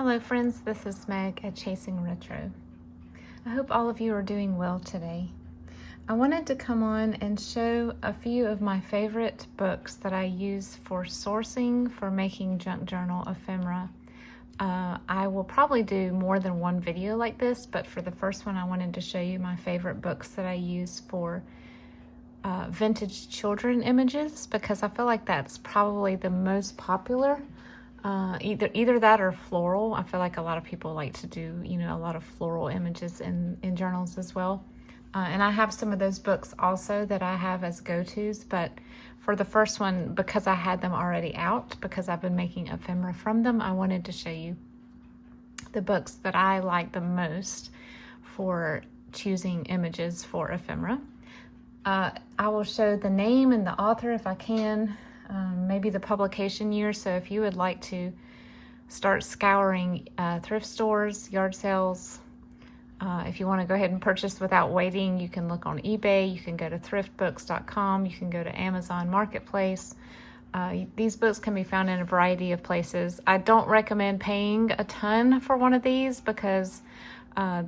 Hello friends, this is Meg at Chasing Retro. I hope all of you are doing well today. I wanted to come on and show a few of my favorite books that I use for sourcing for making junk journal ephemera. I will probably do more than one video like this, but for the first one I wanted to show you my favorite books that I use for vintage children images, because I feel like that's probably the most popular. Either that or floral. I feel like a lot of people like to do, a lot of floral images in journals as well. And I have some of those books also that I have as go-tos, but for the first one, because I had them already out, because I've been making ephemera from them, I wanted to show you the books that I like the most for choosing images for ephemera. I will show the name and the author if I can, maybe the publication year. So if you would like to start scouring thrift stores, yard sales, if you want to go ahead and purchase without waiting, you can look on eBay, you can go to thriftbooks.com, you can go to Amazon Marketplace. These books can be found in a variety of places. I don't recommend paying a ton for one of these because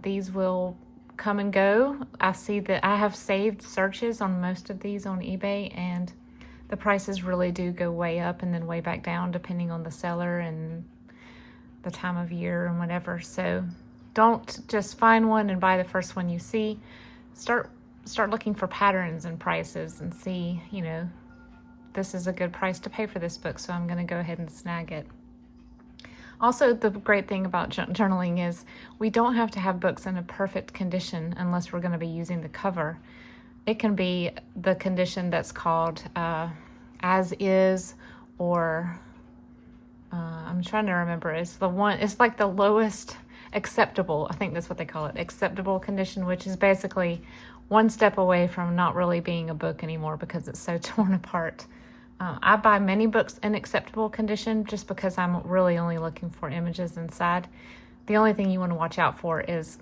these will come and go. I see that I have saved searches on most of these on eBay, and the prices really do go way up and then way back down depending on the seller and the time of year and whatever. So don't just find one and buy the first one you see. Start looking for patterns and prices and see, this is a good price to pay for this book, so I'm going to go ahead and snag it. Also, the great thing about journaling is we don't have to have books in a perfect condition unless we're going to be using the cover. It can be the condition that's called as is, or I'm trying to remember. It's like the lowest acceptable, I think that's what they call it, acceptable condition, which is basically one step away from not really being a book anymore because it's so torn apart. I buy many books in acceptable condition just because I'm really only looking for images inside. The only thing you want to watch out for is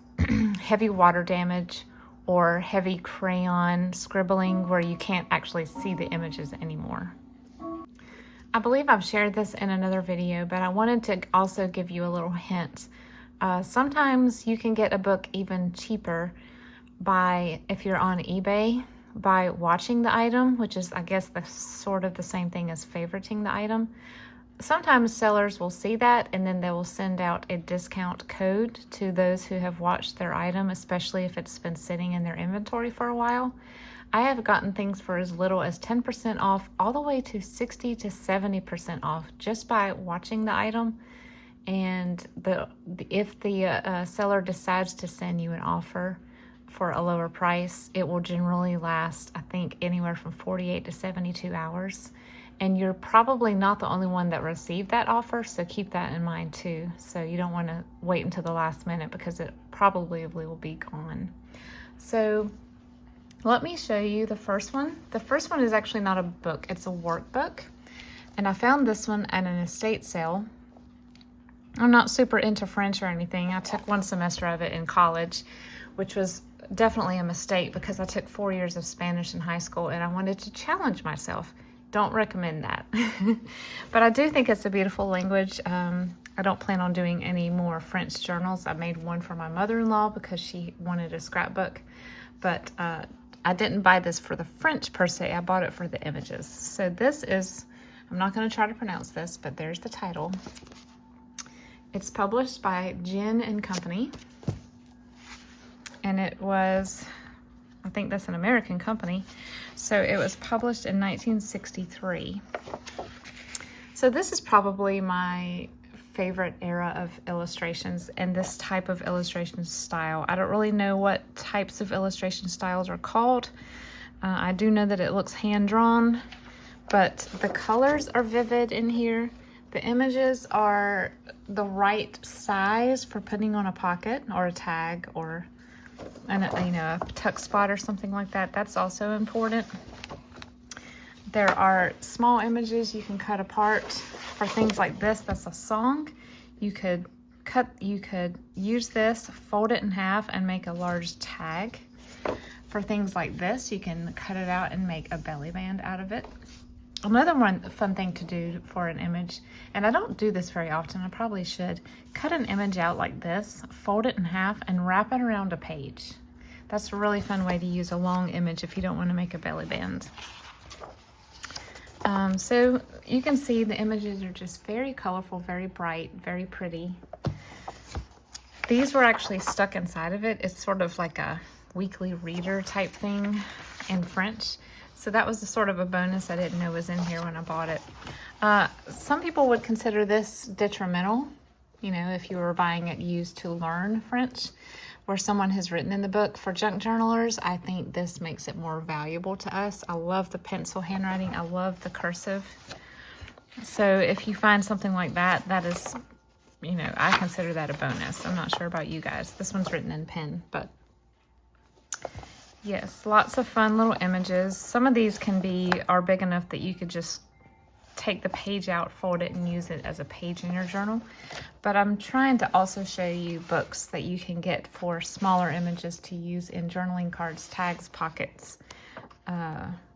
heavy water damage or heavy crayon scribbling where you can't actually see the images anymore. I believe I've shared this in another video, but I wanted to also give you a little hint. Sometimes you can get a book even cheaper if you're on eBay, by watching the item, which is, I guess, sort of the same thing as favoriting the item. Sometimes sellers will see that and then they will send out a discount code to those who have watched their item, especially if it's been sitting in their inventory for a while. I have gotten things for as little as 10% off all the way to 60 to 70% off just by watching the item. And if the seller decides to send you an offer for a lower price, it will generally last, I think, anywhere from 48 to 72 hours. And you're probably not the only one that received that offer, so keep that in mind too. So you don't want to wait until the last minute because it probably will be gone. So let me show you the first one. The first one is actually not a book, it's a workbook. And I found this one at an estate sale. I'm not super into French or anything. I took one semester of it in college, which was definitely a mistake because I took 4 years of Spanish in high school and I wanted to challenge myself. Don't recommend that. But I do think it's a beautiful language. I don't plan on doing any more French journals. I made one for my mother-in-law because she wanted a scrapbook. But I didn't buy this for the French per se. I bought it for the images. So this is, I'm not going to try to pronounce this, but there's the title. It's published by Gin and Company. And it was, I think that's an American company. So it was published in 1963. So this is probably my favorite era of illustrations and this type of illustration style. I don't really know what types of illustration styles are called. I do know that it looks hand-drawn, but the colors are vivid in here. The images are the right size for putting on a pocket or a tag or a tuck spot or something like that. That's also important. There are small images you can cut apart for things like this. That's a song. You could use this, fold it in half and make a large tag. For things like this, you can cut it out and make a belly band out of it. Another fun thing to do for an image, and I don't do this very often, I probably should, cut an image out like this, fold it in half, and wrap it around a page. That's a really fun way to use a long image if you don't want to make a belly band. So you can see the images are just very colorful, very bright, very pretty. These were actually stuck inside of it. It's sort of like a weekly reader type thing in French. So that was sort of a bonus I didn't know was in here when I bought it. Some people would consider this detrimental, you know, if you were buying it used to learn French, where someone has written in the book. For junk journalers, I think this makes it more valuable to us. I love the pencil handwriting. I love the cursive. So if you find something like that, that is, you know, I consider that a bonus. I'm not sure about you guys. This one's written in pen, but yes, lots of fun little images. Some of these are big enough that you could just take the page out, fold it, and use it as a page in your journal. But I'm trying to also show you books that you can get for smaller images to use in journaling cards, tags, pockets,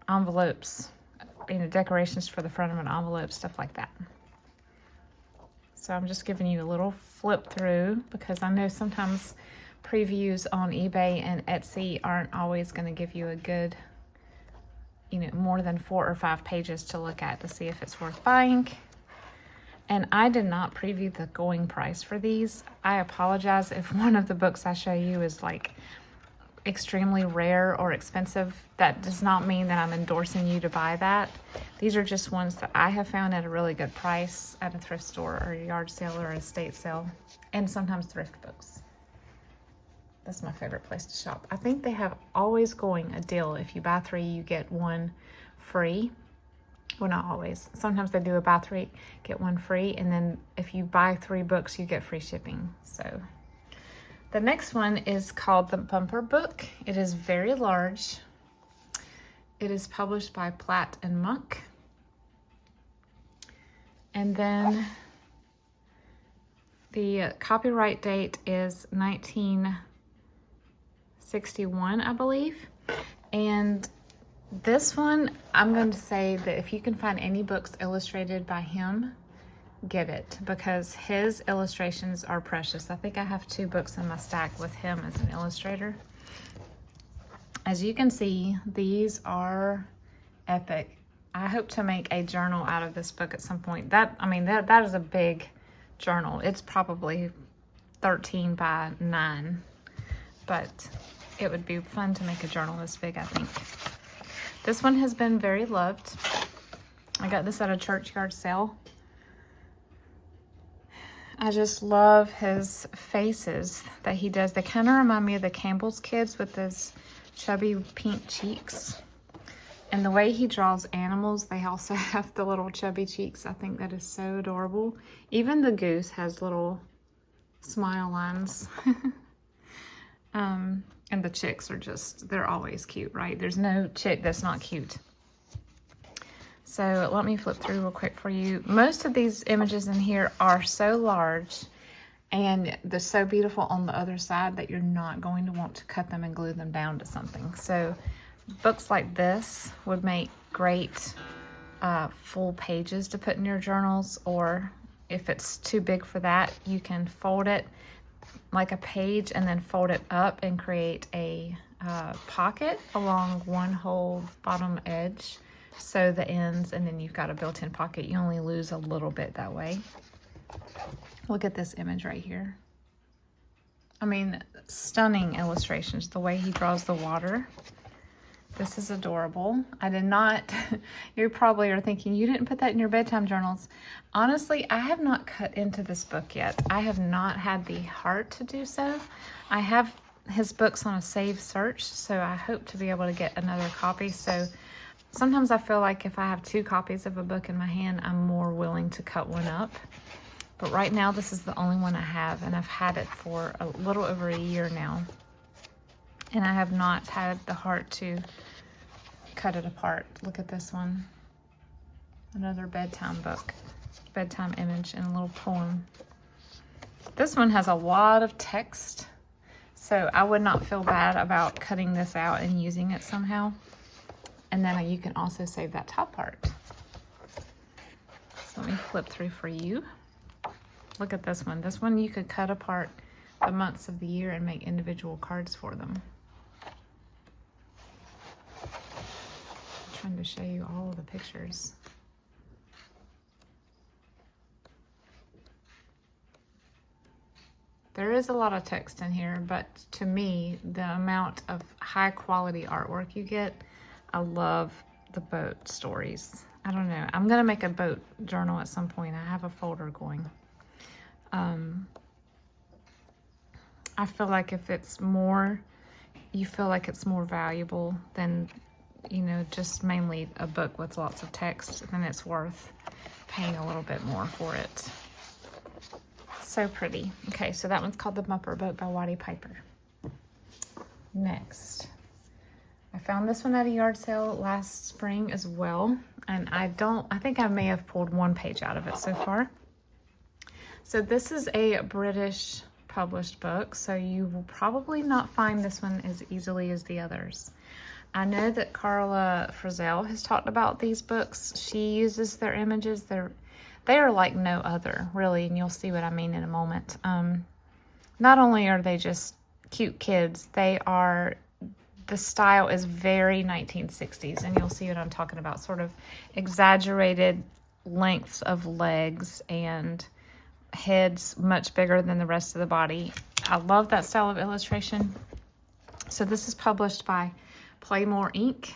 envelopes, you know, decorations for the front of an envelope, stuff like that. So I'm just giving you a little flip through because I know sometimes previews on eBay and Etsy aren't always going to give you a good, you know, more than 4 or 5 pages to look at to see if it's worth buying. And I did not preview the going price for these. I apologize if one of the books I show you is like extremely rare or expensive. That does not mean that I'm endorsing you to buy that. These are just ones that I have found at a really good price at a thrift store or a yard sale or estate sale, and sometimes thrift books. That's my favorite place to shop. I think they have always going a deal. If you buy 3, you get 1 free. Well, not always. Sometimes they do a buy 3, get 1 free. And then if you buy 3 books, you get free shipping. So the next one is called the Bumper Book. It is very large. It is published by Platt and Monk. And then the copyright date is 1961, I believe. And this one, I'm going to say that if you can find any books illustrated by him, get it, because his illustrations are precious. I think I have 2 books in my stack with him as an illustrator. As you can see, these are epic. I hope to make a journal out of this book at some point. That is a big journal. It's probably 13 by 9, but it would be fun to make a journal this big, I think. This one has been very loved. I got this at a churchyard sale. I just love his faces that he does. They kind of remind me of the Campbell's kids with his chubby pink cheeks. And the way he draws animals, they also have the little chubby cheeks. I think that is so adorable. Even the goose has little smile lines. And the chicks are just, they're always cute, right? There's no chick that's not cute. So let me flip through real quick for you. Most of these images in here are so large and they're so beautiful on the other side that you're not going to want to cut them and glue them down to something. So books like this would make great full pages to put in your journals, or if it's too big for that, you can fold it like a page and then fold it up and create a pocket along one whole bottom edge. Sew the ends, and then you've got a built-in pocket. You only lose a little bit that way. Look at this image right here. I mean, stunning illustrations. The way he draws the water. This is adorable. I did not, you probably are thinking, you didn't put that in your bedtime journals. Honestly, I have not cut into this book yet. I have not had the heart to do so. I have his books on a save search, so I hope to be able to get another copy. So sometimes I feel like if I have 2 copies of a book in my hand, I'm more willing to cut one up. But right now, this is the only one I have, and I've had it for a little over a year now. And I have not had the heart to cut it apart. Look at this one. Another bedtime book. Bedtime image and a little poem. This one has a lot of text, so I would not feel bad about cutting this out and using it somehow. And then you can also save that top part. Let me flip through for you. Look at this one. This one you could cut apart the months of the year and make individual cards for them. I'm trying to show you all of the pictures. There is a lot of text in here, but to me, the amount of high quality artwork you get, I love the boat stories. I don't know. I'm gonna make a boat journal at some point. I have a folder going. I feel like if it's more, you feel like it's more valuable than, you know, just mainly a book with lots of text, then it's worth paying a little bit more for it. So pretty. Okay, so that one's called The Mupper Boat by Waddy Piper. Next, I found this one at a yard sale last spring as well, and I think I may have pulled one page out of it so far. So this is a British published book, so you will probably not find this one as easily as the others. I know that Carla Frugal has talked about these books. She uses their images. They are like no other, really, and you'll see what I mean in a moment. Not only are they just cute kids, the style is very 1960s, and you'll see what I'm talking about, sort of exaggerated lengths of legs and heads much bigger than the rest of the body. I love that style of illustration. So this is published by Playmore Inc.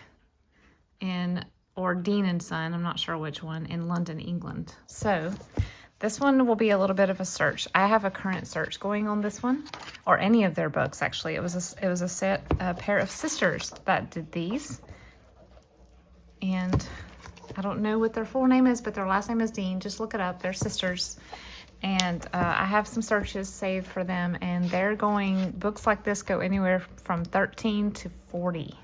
or Dean & Son, I'm not sure which one, in London, England. So this one will be a little bit of a search. I have a current search going on this one, or any of their books actually. It was a pair of sisters that did these. And I don't know what their full name is, but their last name is Dean. Just look it up. They're sisters. And I have some searches saved for them, and books like this go anywhere from 13 to 40.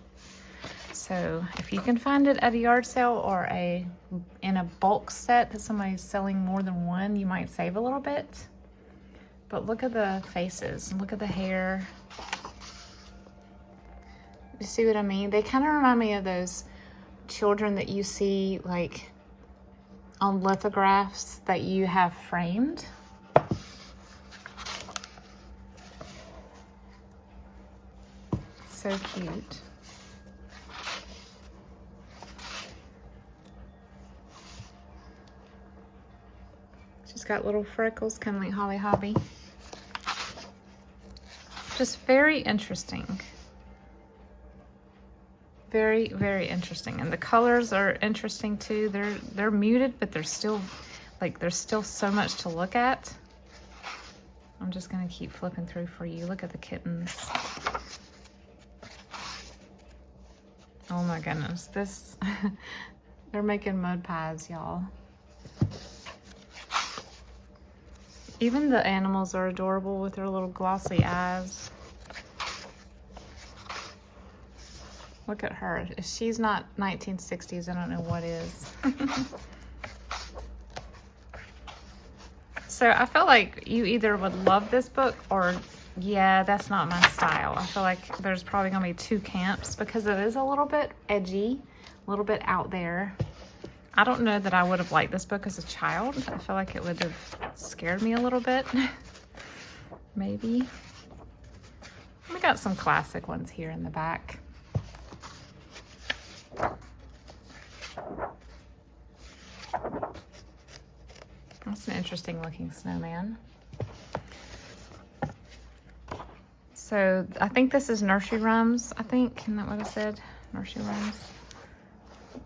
So if you can find it at a yard sale or in a bulk set that somebody's selling more than one, you might save a little bit. But look at the faces and look at the hair. You see what I mean? They kind of remind me of those children that you see like on lithographs that you have framed. So cute. She's got little freckles, kind of like Holly Hobby. Just very interesting. Very, very interesting. And the colors are interesting too. They're muted, but there's still so much to look at. I'm just gonna keep flipping through for you. Look at the kittens. Oh my goodness, they're making mud pies, y'all. Even the animals are adorable with their little glossy eyes. Look at her. If she's not 1960s, I don't know what is. So I feel like you either would love this book or, yeah, that's not my style. I feel like there's probably going to be two camps because it is a little bit edgy, a little bit out there. I don't know that I would have liked this book as a child. I feel like it would have scared me a little bit. Maybe. We got some classic ones here in the back. That's an interesting looking snowman. So I think this is nursery rhymes, I think. Isn't that what I said? Nursery rhymes.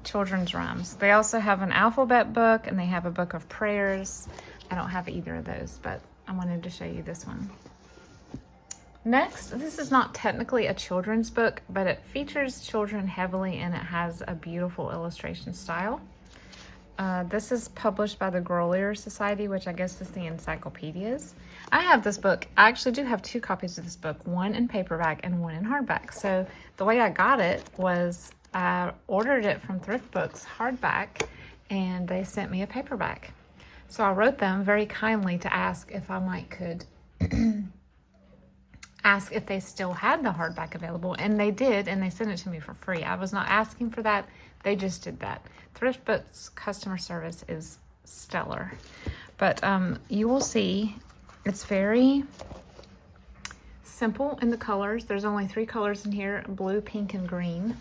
Children's rhymes. They also have an alphabet book and they have a book of prayers. I don't have either of those, but I wanted to show you this one. Next, this is not technically a children's book, but it features children heavily and it has a beautiful illustration style. This is published by the Grolier Society, which I guess is the encyclopedias. I have this book. I actually do have two copies of this book, one in paperback and one in hardback. So the way I got it was I ordered it from Thrift Books hardback and they sent me a paperback. So I wrote them very kindly to ask if I could ask if they still had the hardback available, and they did, and they sent it to me for free. I was not asking for that. They just did that. Thrift Books customer service is stellar. But you will see it's very simple in the colors. There's only 3 colors in here: blue, pink, and green,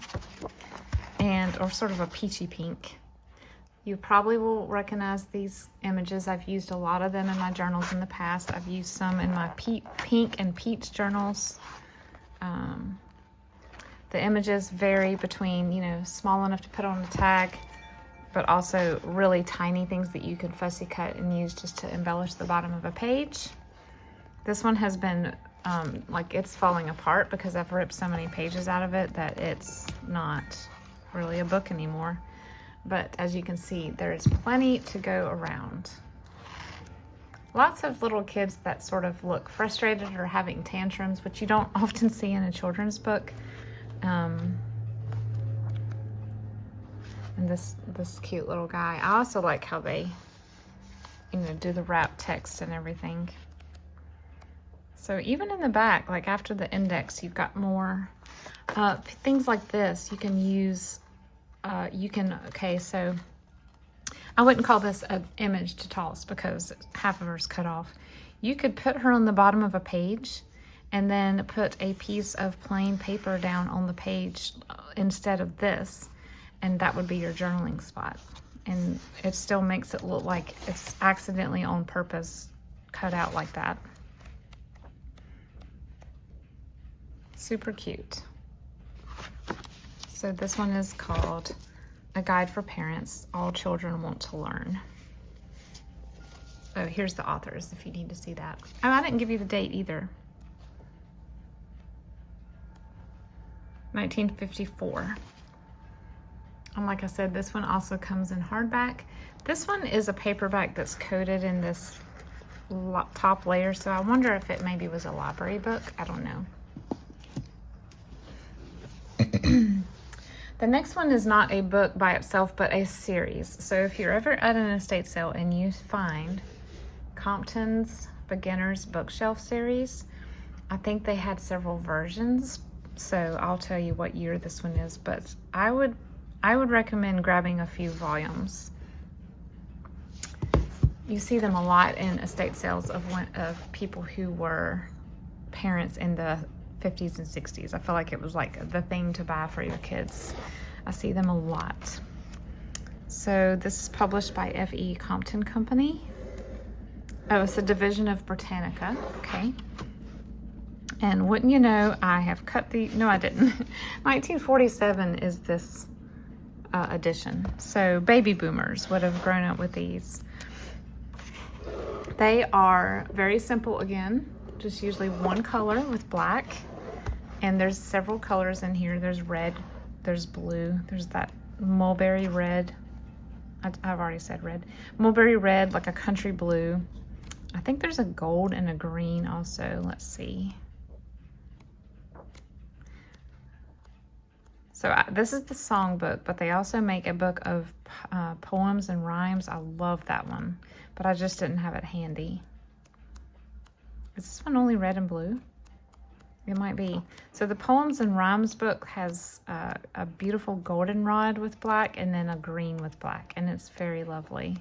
or sort of a peachy pink. You probably will recognize these images. I've used a lot of them in my journals in the past. I've used some in my pink and peach journals. The images vary between, you know, small enough to put on a tag, but also really tiny things that you can fussy cut and use just to embellish the bottom of a page. This one has been like it's falling apart because I've ripped so many pages out of it that it's not really a book anymore. But as you can see, there is plenty to go around. Lots of little kids that sort of look frustrated or having tantrums, which you don't often see in a children's book. And this cute little guy. I also like how they, you know, do the wrap text and everything. So even in the back, like after the index, you've got more things like this. You can use, okay, so I wouldn't call this an image to toss because half of her is cut off. You could put her on the bottom of a page and then put a piece of plain paper down on the page instead of this, and that would be your journaling spot. And it still makes it look like it's accidentally on purpose cut out like that. Super cute. So this one is called A Guide for Parents, All Children Want to Learn. Oh, here's the authors if you need to see that. Oh, I didn't give you the date either. 1954. And like I said, this one also comes in hardback. This one is a paperback that's coated in this top layer, so I wonder if it maybe was a library book. I don't know. The next one is not a book by itself, but a series. So if you're ever at an estate sale and you find Compton's Beginner's Bookshelf series, I think they had several versions, so I'll tell you what year this one is, but I would recommend grabbing a few volumes. You see them a lot in estate sales of people who were parents in the 50s and 60s. I feel like it was like the thing to buy for your kids. I see them a lot. So this is published by F.E. Compton Company. Oh, it's a division of Britannica. Okay. And wouldn't you know, I have cut no, I didn't. 1947 is this edition. So baby boomers would have grown up with these. They are very simple again, just usually one color with black. And there's several colors in here. There's red, there's blue, there's that mulberry red. I've already said red. Mulberry red, like a country blue. I think there's a gold and a green also. Let's see. So this is the songbook, but they also make a book of poems and rhymes. I love that one, but I just didn't have it handy. Is this one only red and blue? It might be. So the Poems and Rhymes book has a beautiful goldenrod with black and then a green with black, and it's very lovely.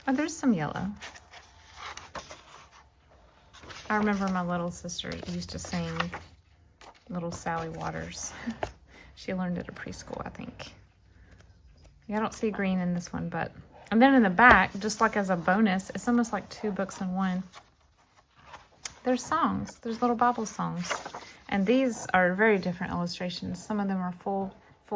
Oh, there's some yellow. I remember my little sister used to sing Little Sally Waters. She learned it at preschool, I think. Yeah, I don't see green in this one, but... And then in the back, just like as a bonus, it's almost like 2 books in one. There's songs. There's little Bible songs. And these are very different illustrations. Some of them are full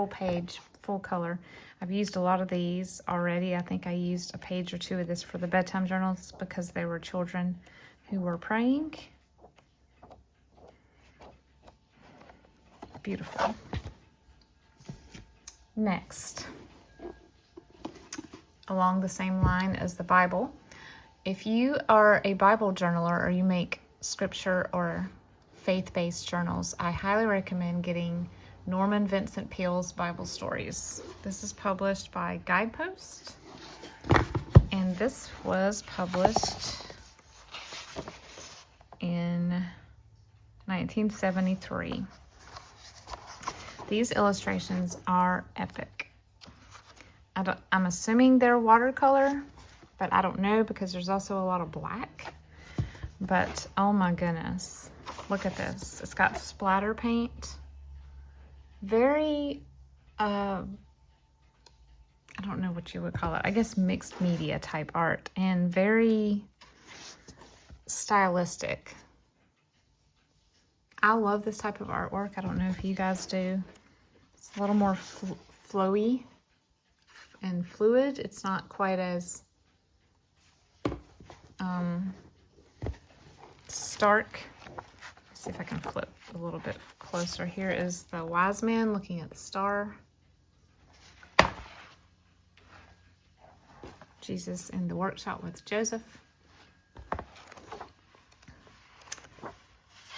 page, full color. I've used a lot of these already. I think I used a page or 2 of this for the bedtime journals because they were children who were praying. Beautiful. Next, along the same line as the Bible, if you are a Bible journaler or you make scripture or faith-based journals, I highly recommend getting Norman Vincent Peale's Bible Stories. This is published by Guidepost, and this was published in 1973. These illustrations are epic. I'm assuming they're watercolor, but I don't know because there's also a lot of black. But oh my goodness, look at this. It's got splatter paint. Very, I don't know what you would call it. I guess mixed media type art, and very stylistic. I love this type of artwork. I don't know if you guys do. It's a little more flowy and fluid. It's not quite as stark. Let's see if I can flip a little bit closer. Here is the wise man looking at the star. Jesus in the workshop with Joseph.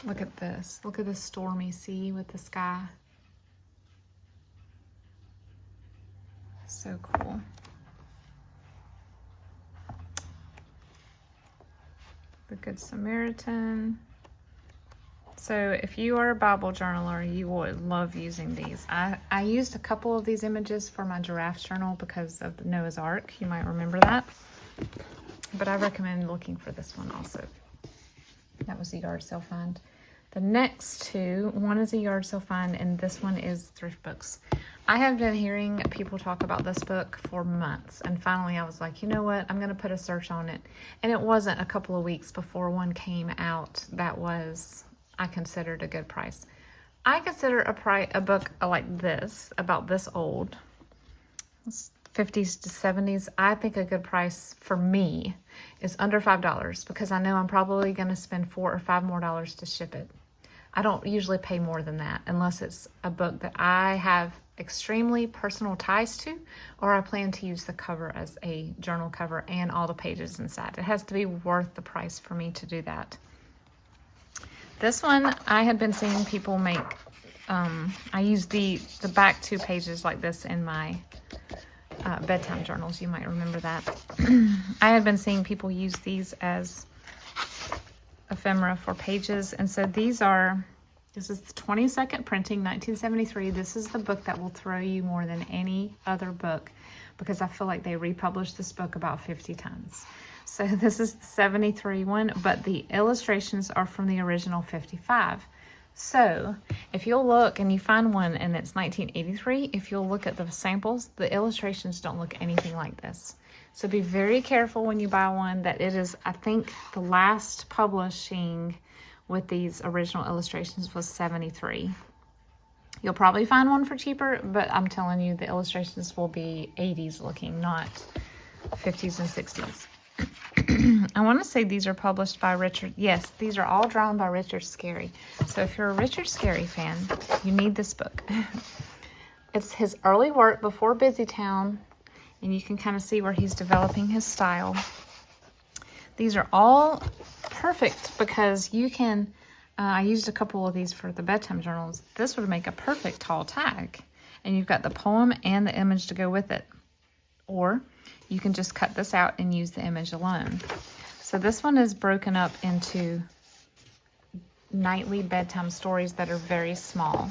Look at this. Look at the stormy sea with the sky. So cool. The Good Samaritan. So if you are a Bible journaler, you would love using these. I used a couple of these images for my giraffe journal because of the Noah's Ark. You might remember that. But I recommend looking for this one also. That was a yard sale find. The next two, one is a yard sale find and this one is thrift books. I have been hearing people talk about this book for months, and finally I was like, you know what, I'm going to put a search on it. And it wasn't a couple of weeks before one came out that was, I considered a good price. I consider a book like this, about this old, 50s to 70s, I think a good price for me is under $5 because I know I'm probably going to spend $4 or $5 more to ship it. I don't usually pay more than that unless it's a book that I have extremely personal ties to, or I plan to use the cover as a journal cover and all the pages inside. It has to be worth the price for me to do that. This one, I had been seeing people make, I use the back two pages like this in my bedtime journals. You might remember that. I had been seeing people use these as ephemera for pages, and so this is the 22nd printing, 1973. This is the book that will throw you more than any other book because I feel like they republished this book about 50 times. So this is the 73 one, but the illustrations are from the original 55. So if you'll look and you find one and it's 1983, if you'll look at the samples, the illustrations don't look anything like this. So be very careful when you buy one that it is, I think the last publishing with these original illustrations was 73. You'll probably find one for cheaper, but I'm telling you the illustrations will be 80s looking, not 50s and 60s. I want to say these are published by Richard. Yes, these are all drawn by Richard Scarry. So if you're a Richard Scarry fan, you need this book. It's his early work before Busytown, and you can kind of see where he's developing his style. These are all perfect because you can, I used a couple of these for the bedtime journals. This would make a perfect tall tag, and you've got the poem and the image to go with it. Or you can just cut this out and use the image alone. So this one is broken up into nightly bedtime stories that are very small.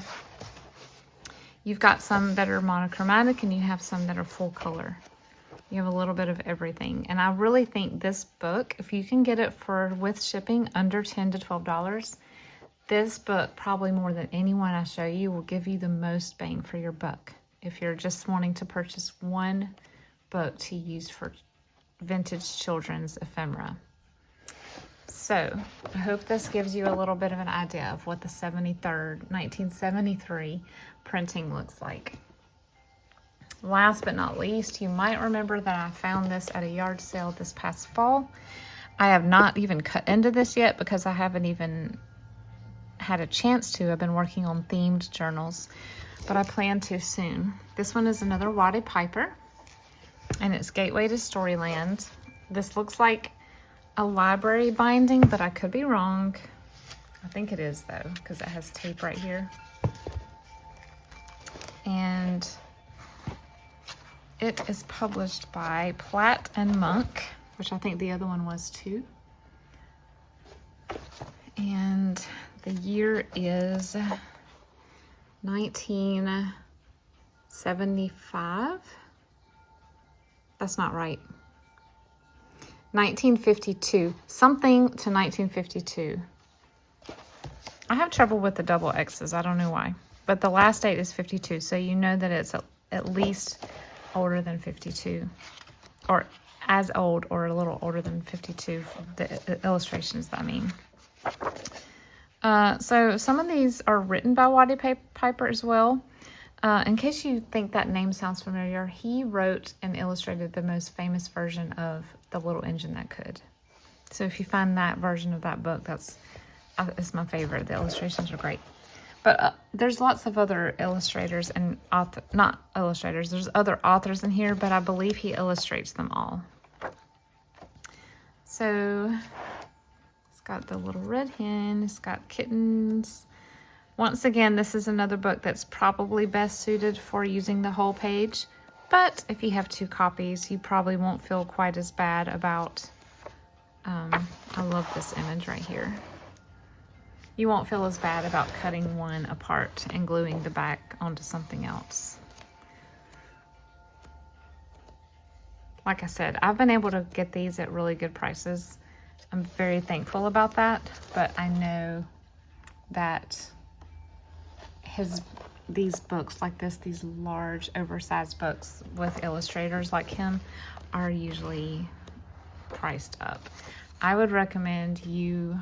You've got some that are monochromatic and you have some that are full color. You have a little bit of everything. And I really think this book, if you can get it with shipping under $10 to $12, this book, probably more than any one I show you, will give you the most bang for your buck. If you're just wanting to purchase one book to use for vintage children's ephemera. So I hope this gives you a little bit of an idea of what the 1973 printing looks like. Last but not least, you might remember that I found this at a yard sale this past fall. I have not even cut into this yet because I haven't even had a chance to. I've been working on themed journals, but I plan to soon. This one is another Waddy Piper, and it's Gateway to Storyland. This looks like a library binding, but I could be wrong. I think it is though, because it has tape right here. And it is published by Platt and Monk, which I think the other one was too. And the year is 1975. That's not right. 1952. Something to 1952. I have trouble with the double X's. I don't know why. But the last date is 52, so you know that it's at least older than 52. Or as old or a little older than 52, the illustrations, I mean. So some of these are written by Waddy Piper as well. In case you think that name sounds familiar, he wrote and illustrated the most famous version of The Little Engine That Could. So if you find that version of that book, it's my favorite. The illustrations are great. But there's lots of other illustrators and not illustrators. There's other authors in here, but I believe he illustrates them all. So it's got the little red hen. It's got kittens. Once again, this is another book that's probably best suited for using the whole page. But if you have 2 copies, you probably won't feel quite as bad about... I love this image right here. You won't feel as bad about cutting one apart and gluing the back onto something else. Like I said, I've been able to get these at really good prices. I'm very thankful about that, but I know that these books like this, these large oversized books with illustrators like him, are usually priced up. I would recommend you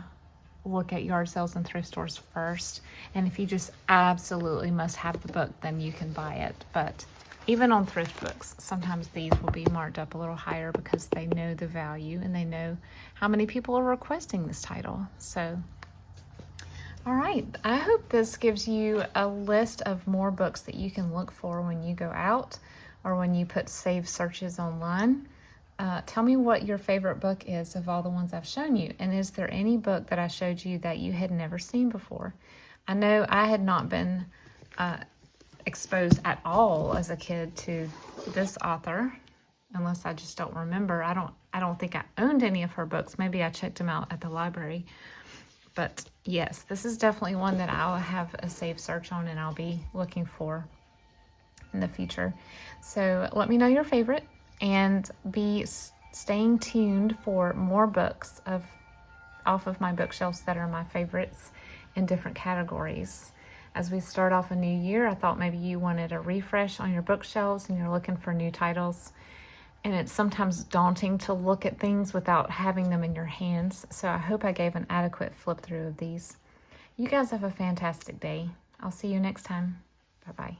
look at yard sales and thrift stores first, and if you just absolutely must have the book, then you can buy it. But even on thrift books, sometimes these will be marked up a little higher because they know the value and they know how many people are requesting this title. So all right, I hope this gives you a list of more books that you can look for when you go out or when you put save searches online. Tell me what your favorite book is of all the ones I've shown you. And is there any book that I showed you that you had never seen before? I know I had not been exposed at all as a kid to this author, unless I just don't remember. I don't think I owned any of her books. Maybe I checked them out at the library. But yes, this is definitely one that I'll have a save search on and I'll be looking for in the future. So let me know your favorite and be staying tuned for more books off of my bookshelves that are my favorites in different categories. As we start off a new year, I thought maybe you wanted a refresh on your bookshelves and you're looking for new titles. And it's sometimes daunting to look at things without having them in your hands. So I hope I gave an adequate flip through of these. You guys have a fantastic day. I'll see you next time. Bye-bye.